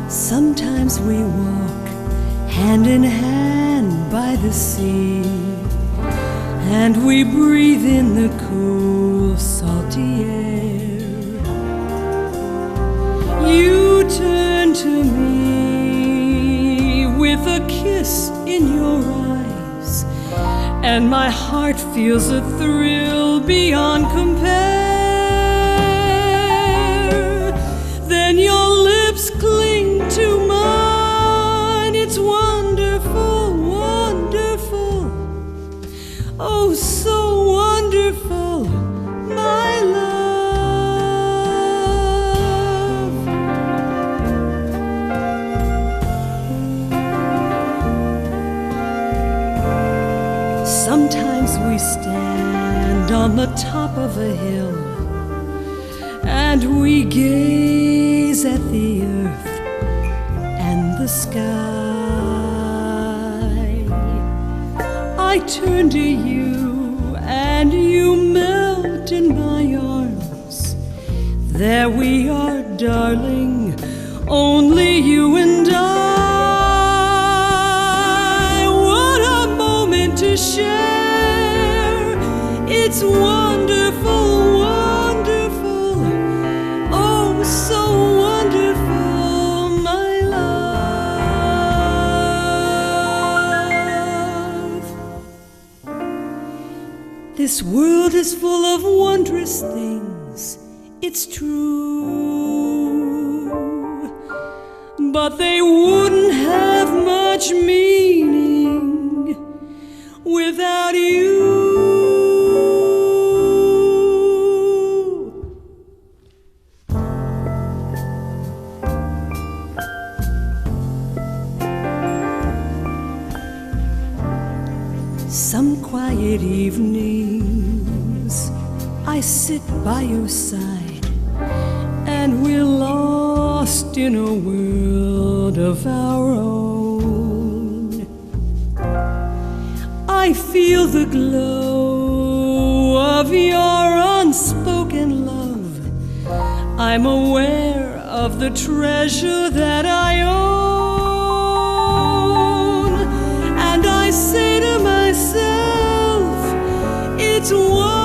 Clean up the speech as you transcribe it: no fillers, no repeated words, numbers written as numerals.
Sometimes we walk hand in hand by the sea, and we breathe in the cool, salty air. You turn to me with a kiss in your eyes, and my heart feels a thrill beyond compare. Then your lips cling to mine. It's wonderful, wonderful. Oh, so wonderful, my love. Sometimes we stand on the top of a hill, and we gaze at the earth and the sky. I turn to you, and you melt in my arms. There we are, darling, only you and I. What a moment to share! It's wonderful, wonderful, oh, so wonderful, my love. This world is full of wondrous things, it's true, but they wouldn't have much meaning without you. Some quiet evenings I sit by your side, and we're lost in a world of our own. I feel the glow of your unspoken love. I'm aware of the treasure that I own, and I say to myself, it's wonderful.